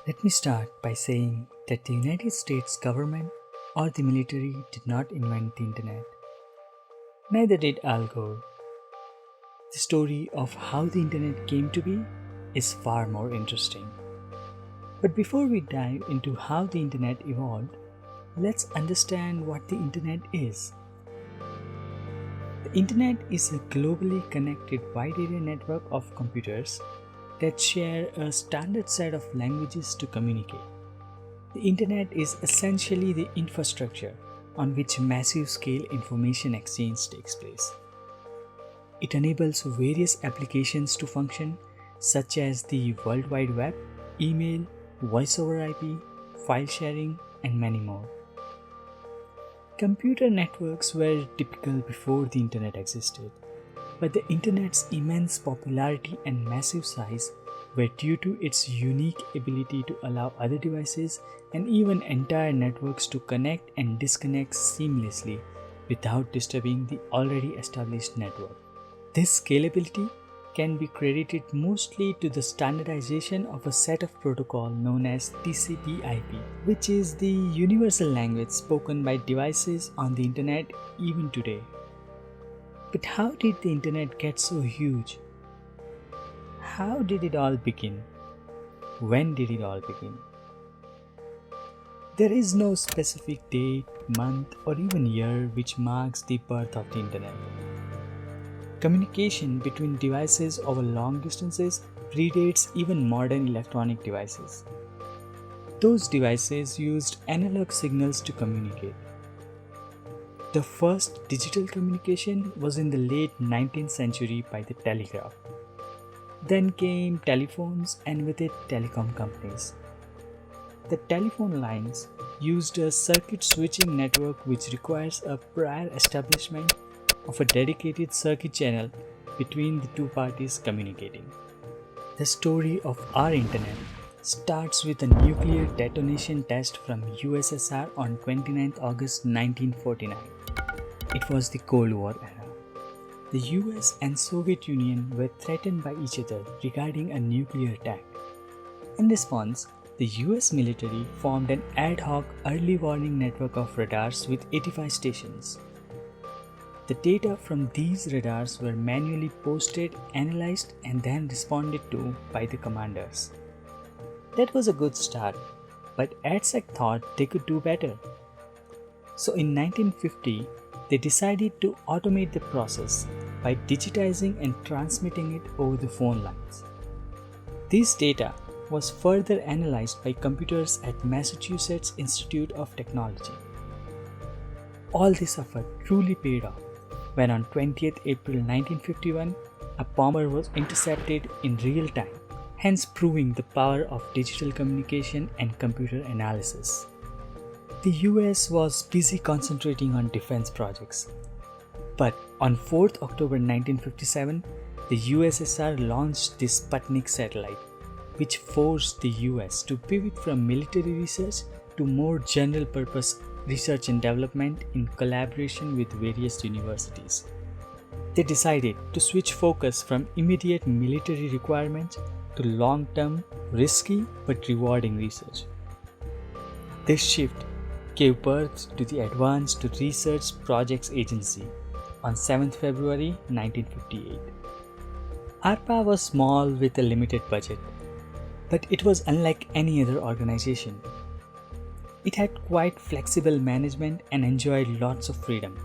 Let me start by saying that the United States government or the military did not invent the internet. Neither did Al Gore. The story of how the internet came to be is far more interesting. But before we dive into how the internet evolved, let's understand what the internet is. The internet is a globally connected wide area network of computers that share a standard set of languages to communicate. The internet is essentially the infrastructure on which massive scale information exchange takes place. It enables various applications to function, such as the World Wide Web, email, voice over IP, file sharing, and many more. Computer networks were typical before the internet existed, but the internet's immense popularity and massive size were due to its unique ability to allow other devices and even entire networks to connect and disconnect seamlessly without disturbing the already established network. This scalability can be credited mostly to the standardization of a set of protocol known as TCP/IP, which is the universal language spoken by devices on the internet even today. But how did the internet get so huge? How did it all begin? When did it all begin? There is no specific date, month, or even year which marks the birth of the internet. Communication between devices over long distances predates even modern electronic devices. Those devices used analog signals to communicate. The first digital communication was in the late 19th century by the telegraph. Then came telephones and with it telecom companies. The telephone lines used a circuit switching network which requires a prior establishment of a dedicated circuit channel between the two parties communicating. The story of our internet starts with a nuclear detonation test from USSR on 29 August 1949. It was the Cold War era. The US and Soviet Union were threatened by each other regarding a nuclear attack. In response, the US military formed an ad hoc early warning network of radars with 85 stations. The data from these radars were manually posted, analyzed, and then responded to by the commanders. That was a good start, but ADSEC thought they could do better. So in 1950, they decided to automate the process by digitizing and transmitting it over the phone lines. This data was further analyzed by computers at Massachusetts Institute of Technology. All this effort truly paid off when on 20th April 1951, a bomber was intercepted in real time, hence proving the power of digital communication and computer analysis. The US was busy concentrating on defense projects. But on 4th October 1957, the USSR launched the Sputnik satellite, which forced the US to pivot from military research to more general purpose research and development in collaboration with various universities. They decided to switch focus from immediate military requirements to long-term, risky but rewarding research. This shift gave birth to the Advanced Research Projects Agency on 7th February 1958. ARPA was small with a limited budget, but it was unlike any other organization. It had quite flexible management and enjoyed lots of freedom.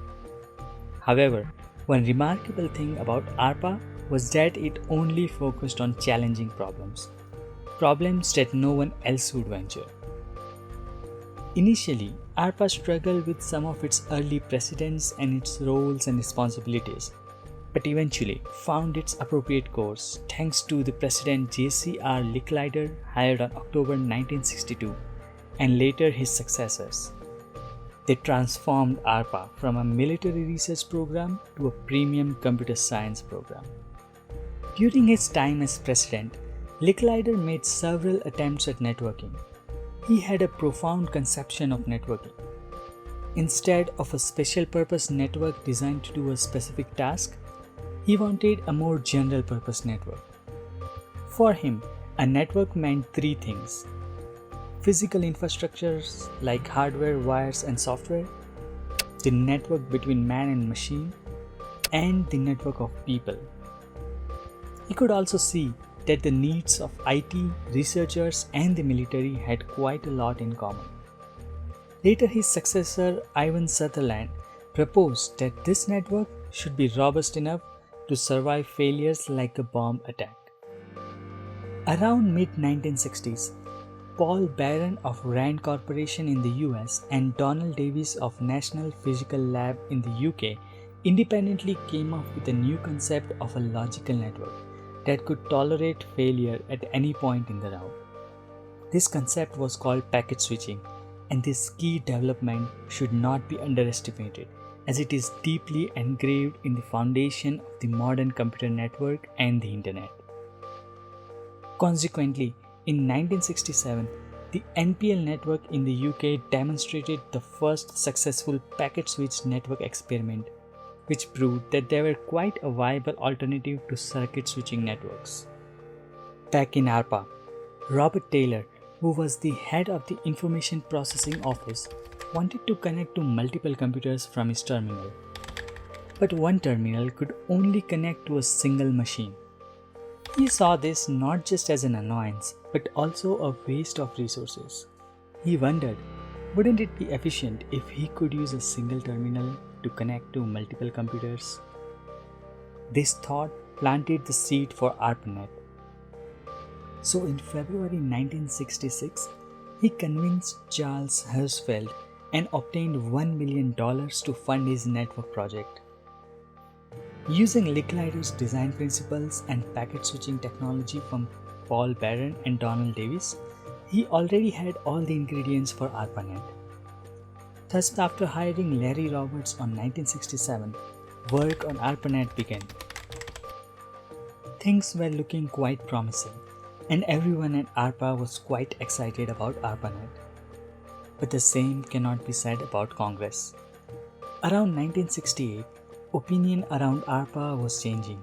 However, one remarkable thing about ARPA was that it only focused on challenging problems that no one else would venture. Initially, ARPA struggled with some of its early precedents and its roles and responsibilities, but eventually found its appropriate course thanks to the President J.C.R. Licklider, hired on October 1962, and later his successors. They transformed ARPA from a military research program to a premium computer science program. During his time as president, Licklider made several attempts at networking. He had a profound conception of networking. Instead of a special purpose network designed to do a specific task, he wanted a more general purpose network. For him, a network meant three things: physical infrastructures like hardware, wires, and software, the network between man and machine, and the network of people. He could also see that the needs of IT, researchers, and the military had quite a lot in common. Later, his successor, Ivan Sutherland, proposed that this network should be robust enough to survive failures like a bomb attack. Around mid-1960s, Paul Barron of Rand Corporation in the US and Donald Davis of National Physical Lab in the UK independently came up with a new concept of a logical network that could tolerate failure at any point in the route. This concept was called packet switching, and this key development should not be underestimated, as it is deeply engraved in the foundation of the modern computer network and the internet. Consequently, in 1967, the NPL network in the UK demonstrated the first successful packet switch network experiment, which proved that they were quite a viable alternative to circuit switching networks. Back in ARPA, Robert Taylor, who was the head of the Information Processing Office, wanted to connect to multiple computers from his terminal. But one terminal could only connect to a single machine. He saw this not just as an annoyance, but also a waste of resources. He wondered, wouldn't it be efficient if he could use a single terminal to connect to multiple computers? This thought planted the seed for ARPANET. So in February 1966, he convinced Charles Hersfeld and obtained $1 million to fund his network project. Using Licklider's design principles and packet switching technology from Paul Barron and Donald Davis, he already had all the ingredients for ARPANET. Thus, after hiring Larry Roberts on 1967, work on ARPANET began. Things were looking quite promising, and everyone at ARPA was quite excited about ARPANET. But the same cannot be said about Congress. Around 1968, opinion around ARPA was changing.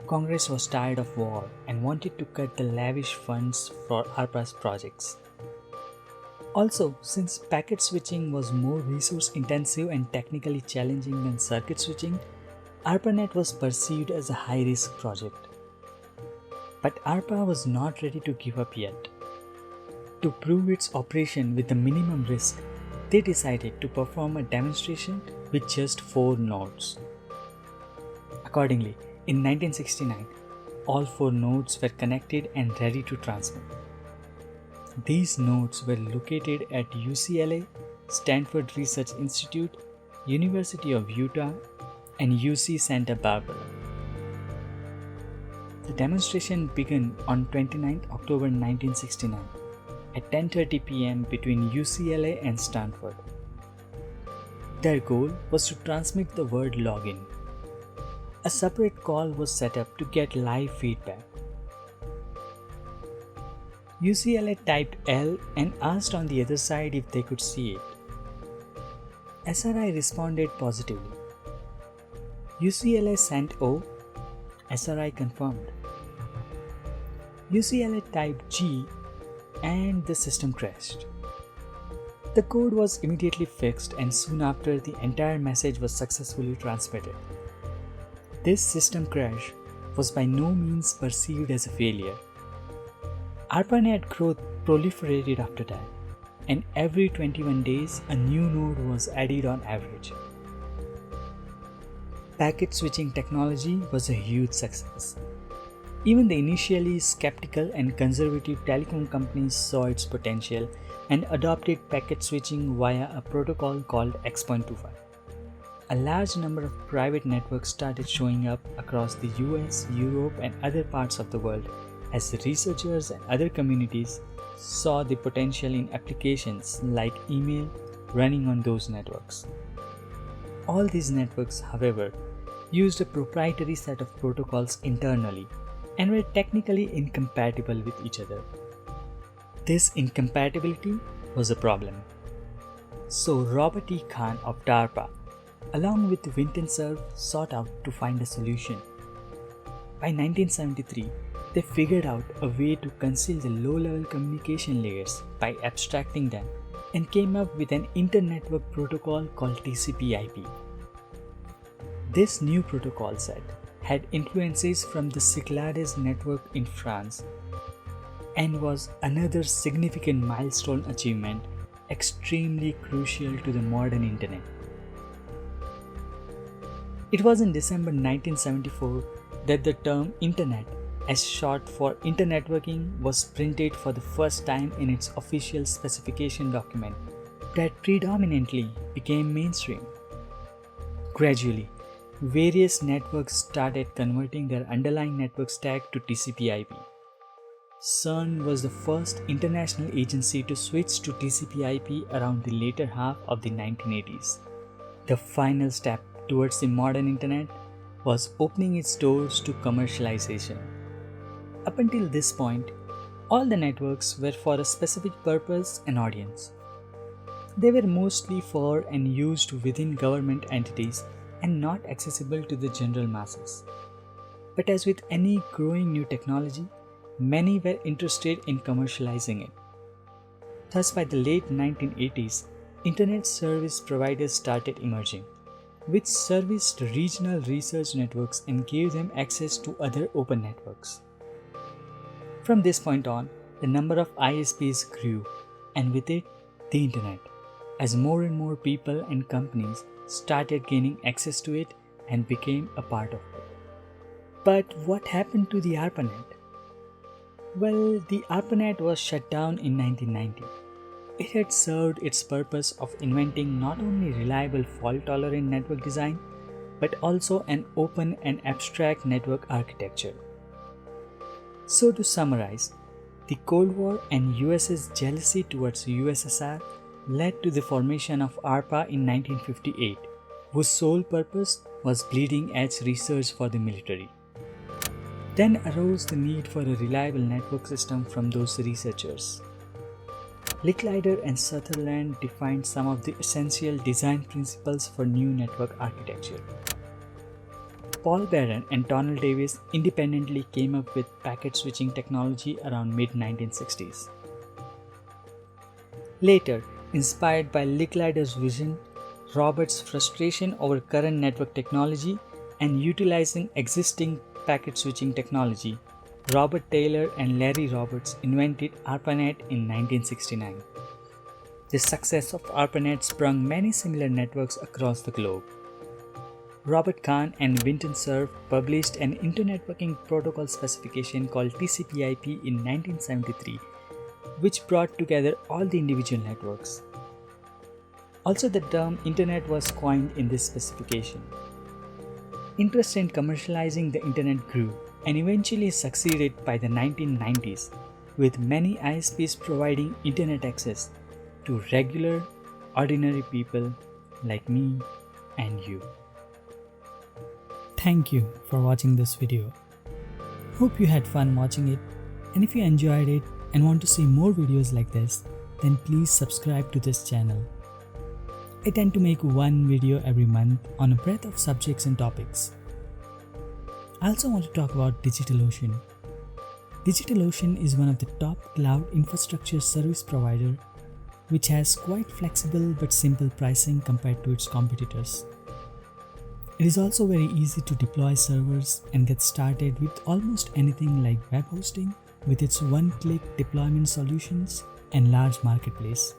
Congress was tired of war and wanted to cut the lavish funds for ARPA's projects. Also, since packet switching was more resource intensive and technically challenging than circuit switching, ARPANET was perceived as a high-risk project. But ARPA was not ready to give up yet. To prove its operation with the minimum risk, they decided to perform a demonstration with just 4 nodes. Accordingly, in 1969, all 4 nodes were connected and ready to transmit. These nodes were located at UCLA, Stanford Research Institute, University of Utah, and UC Santa Barbara. The demonstration began on 29 October 1969 at 10:30 p.m. between UCLA and Stanford. Their goal was to transmit the word login. A separate call was set up to get live feedback. UCLA typed L and asked on the other side if they could see it. SRI responded positively. UCLA sent O. SRI confirmed. UCLA typed G and the system crashed. The code was immediately fixed, and soon after the entire message was successfully transmitted. This system crash was by no means perceived as a failure. ARPANET growth proliferated after that, and every 21 days a new node was added on average. Packet switching technology was a huge success. Even the initially skeptical and conservative telecom companies saw its potential and adopted packet switching via a protocol called X.25. A large number of private networks started showing up across the US, Europe, and other parts of the world as researchers and other communities saw the potential in applications like email running on those networks. All these networks, however, used a proprietary set of protocols internally and were technically incompatible with each other. This incompatibility was a problem. So Robert E. Kahn of DARPA, along with Winton Cerf, sought out to find a solution. By 1973, They figured out a way to conceal the low-level communication layers by abstracting them and came up with an inter-network protocol called TCP/IP. This new protocol set had influences from the Cyclades network in France and was another significant milestone achievement extremely crucial to the modern internet. It was in December 1974 that the term Internet, as short for internetworking, was printed for the first time in its official specification document that predominantly became mainstream. Gradually, various networks started converting their underlying network stack to TCP/IP. CERN was the first international agency to switch to TCP/IP around the later half of the 1980s. The final step towards the modern internet was opening its doors to commercialization. Up until this point, all the networks were for a specific purpose and audience. They were mostly for and used within government entities and not accessible to the general masses. But as with any growing new technology, many were interested in commercializing it. Thus, by the late 1980s, internet service providers started emerging, which serviced regional research networks and gave them access to other open networks. From this point on, the number of ISPs grew, and with it, the internet, as more and more people and companies started gaining access to it and became a part of it. But what happened to the ARPANET? Well, the ARPANET was shut down in 1990. It had served its purpose of inventing not only reliable fault-tolerant network design, but also an open and abstract network architecture. So to summarize, the Cold War and US's jealousy towards USSR led to the formation of ARPA in 1958, whose sole purpose was bleeding-edge research for the military. Then arose the need for a reliable network system from those researchers. Licklider and Sutherland defined some of the essential design principles for new network architecture. Paul Barron and Donald Davis independently came up with packet switching technology around mid-1960s. Later, inspired by Licklider's vision, Roberts' frustration over current network technology, and utilizing existing packet switching technology, Robert Taylor and Larry Roberts invented ARPANET in 1969. The success of ARPANET sprung many similar networks across the globe. Robert Kahn and Winton Cerf published an internetworking protocol specification called TCP/IP in 1973, which brought together all the individual networks. Also, the term Internet was coined in this specification. Interest in commercializing the Internet grew and eventually succeeded by the 1990s, with many ISPs providing Internet access to regular, ordinary people like me and you. Thank you for watching this video. Hope you had fun watching it, and if you enjoyed it and want to see more videos like this, then please subscribe to this channel. I tend to make one video every month on a breadth of subjects and topics. I also want to talk about DigitalOcean. DigitalOcean is one of the top cloud infrastructure service provider, which has quite flexible but simple pricing compared to its competitors. It is also very easy to deploy servers and get started with almost anything like web hosting with its one-click deployment solutions and large marketplace.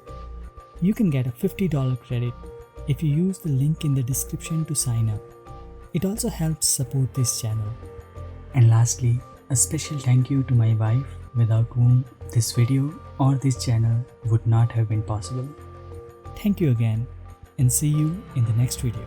You can get a $50 credit if you use the link in the description to sign up. It also helps support this channel. And lastly, a special thank you to my wife, without whom this video or this channel would not have been possible. Thank you again, and see you in the next video.